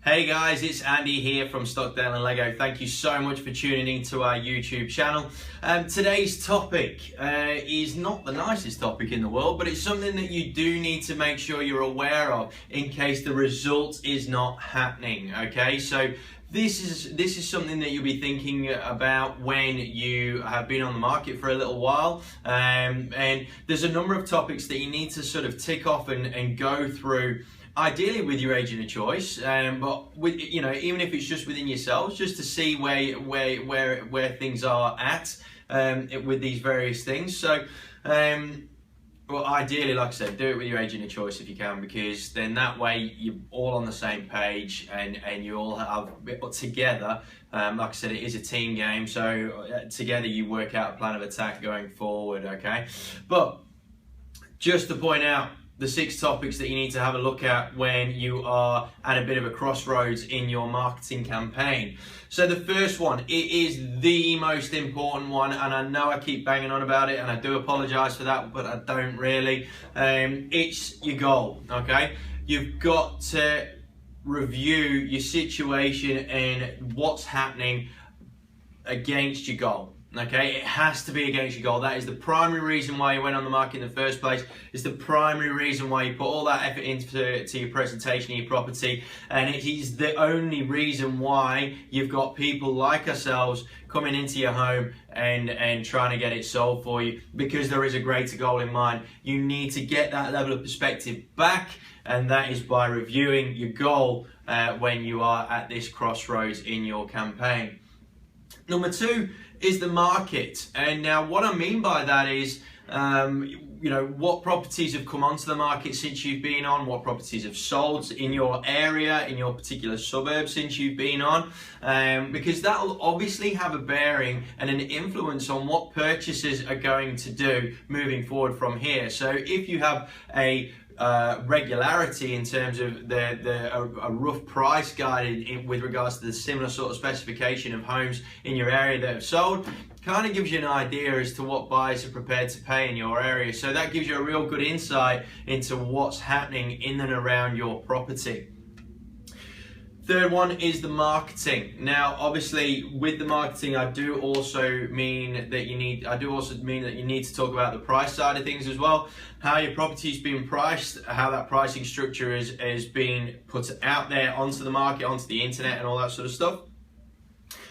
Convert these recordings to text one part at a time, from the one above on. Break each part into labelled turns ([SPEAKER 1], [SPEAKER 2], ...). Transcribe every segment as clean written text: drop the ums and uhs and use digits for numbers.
[SPEAKER 1] Hey guys, it's Andy here from Stockdale and Lego. Thank you so much for tuning in to our YouTube channel. Today's topic is not the nicest topic in the world, but it's something that you do need to make sure you're aware of in case the result is not happening. Okay, so this is something that you'll be thinking about when you have been on the market for a little while, and there's a number of topics that you need to sort of tick off and go through. Ideally with your agent of choice, but with, even if it's just within yourselves, just to see where things are at with these various things. So, well, ideally, like I said, do it with your agent of choice if you can, because then that way you're all on the same page and you all have together. Like I said, it is a team game, so together you work out a plan of attack going forward. Okay, but just to point out the 6 topics that you need to have a look at when you are at a bit of a crossroads in your marketing campaign. So the first one, it is the most important one, and I know I keep banging on about it, and I do apologize for that, but I don't really. It's your goal, okay? You've got to review your situation and what's happening against your goal. Okay, it has to be against your goal. That is the primary reason why you went on the market in the first place. It's the primary reason why you put all that effort into your presentation of your property, and it is the only reason why you've got people like ourselves coming into your home and trying to get it sold for you, because there is a greater goal in mind. You need to get that level of perspective back, and that is by reviewing your goal when you are at this crossroads in your campaign. Number 2 is the market. And now what I mean by that is, what properties have come onto the market since you've been on, what properties have sold in your area, in your particular suburb since you've been on, because that will obviously have a bearing and an influence on what purchasers are going to do moving forward from here. So if you have a regularity in terms of a rough price guide with regards to the similar sort of specification of homes in your area that have sold, kind of gives you an idea as to what buyers are prepared to pay in your area. So that gives you a real good insight into what's happening in and around your property. Third one is the marketing. Now, obviously, with the marketing, I do also mean that you need to talk about the price side of things as well. How your property's been priced, how that pricing structure is being put out there onto the market, onto the internet, and all that sort of stuff.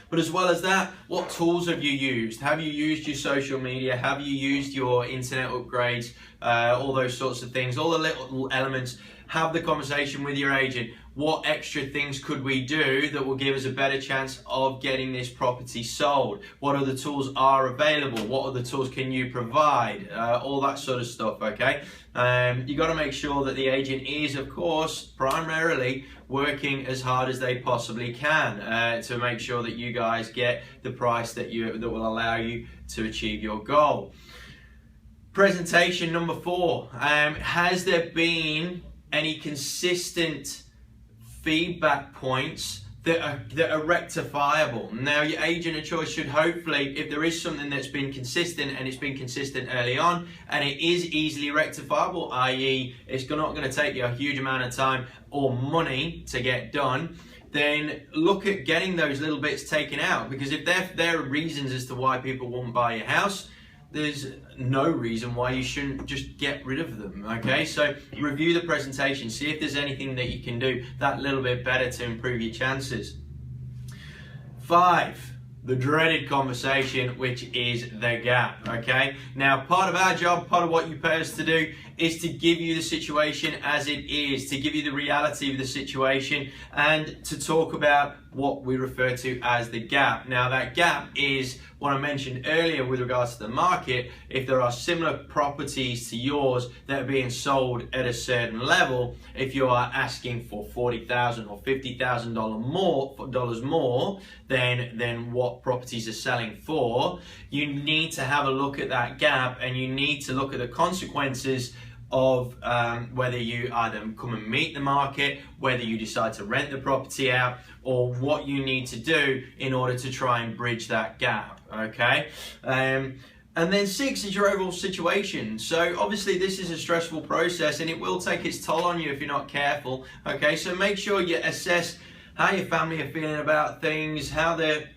[SPEAKER 1] But as well as that, what tools have you used? Have you used your social media? Have you used your internet upgrades? All those sorts of things, all the little elements. Have the conversation with your agent. What extra things could we do that will give us a better chance of getting this property sold? What other tools are available? What other tools can you provide? All that sort of stuff, okay? You got to make sure that the agent is, of course, primarily working as hard as they possibly can to make sure that you guys get the price that will allow you to achieve your goal. Presentation number 4. Has there been any consistent feedback points that are rectifiable? Now, your agent of choice should hopefully, if there is something that's been consistent and it's been consistent early on and it is easily rectifiable, i.e. it's not going to take you a huge amount of time or money to get done, then look at getting those little bits taken out, because if there are reasons as to why people won't buy your house, there's no reason why you shouldn't just get rid of them, okay? So review the presentation, see if there's anything that you can do that little bit better to improve your chances. 5, the dreaded conversation, which is the gap, okay? Now, part of our job, part of what you pay us to do, is to give you the situation as it is, to give you the reality of the situation, and to talk about what we refer to as the gap. Now, that gap is what I mentioned earlier with regards to the market. If there are similar properties to yours that are being sold at a certain level, if you are asking for $40,000 or $50,000 more than what properties are selling for, you need to have a look at that gap, and you need to look at the consequences of whether you either come and meet the market, whether you decide to rent the property out, or what you need to do in order to try and bridge that gap, okay? And then 6 is your overall situation. So obviously this is a stressful process and it will take its toll on you if you're not careful, okay? So make sure you assess how your family are feeling about things, how the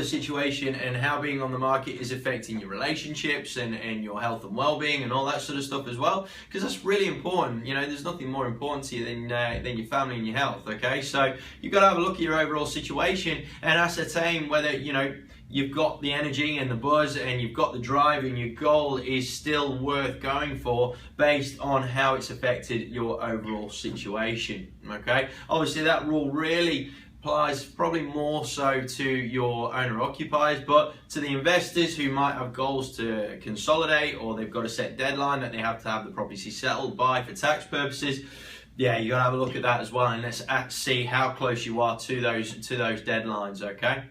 [SPEAKER 1] situation and how being on the market is affecting your relationships and your health and well-being and all that sort of stuff as well, because that's really important. You know, there's nothing more important to you than your family and your health. Okay, so you've got to have a look at your overall situation and ascertain whether, you know, you've got the energy and the buzz and you've got the drive and your goal is still worth going for based on how it's affected your overall situation. Okay, obviously that rule really applies probably more so to your owner occupiers, but to the investors who might have goals to consolidate, or they've got a set deadline that they have to have the property settled by for tax purposes, yeah, you got to have a look at that as well, and let's see how close you are to those deadlines. Okay,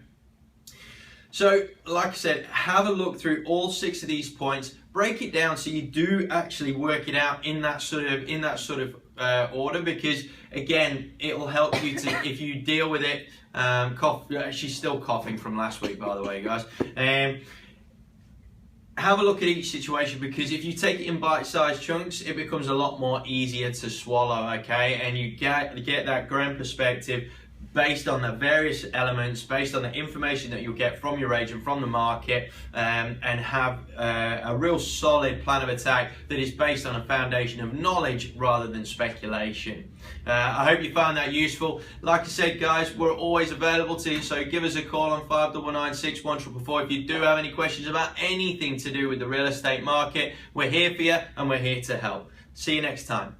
[SPEAKER 1] so like I said, have a look through all 6 of these points, break it down so you do actually work it out in that sort of order, because again, it will help you to, if you deal with it. She's still coughing from last week, by the way, guys. Have a look at each situation, because if you take it in bite-sized chunks, it becomes a lot more easier to swallow. Okay, and you get that grand perspective based on the various elements, based on the information that you'll get from your agent, from the market, and have a real solid plan of attack that is based on a foundation of knowledge rather than speculation. I hope you found that useful. Like I said, guys, we're always available to you, so give us a call on 51961444 if you do have any questions about anything to do with the real estate market. We're here for you and we're here to help. See you next time.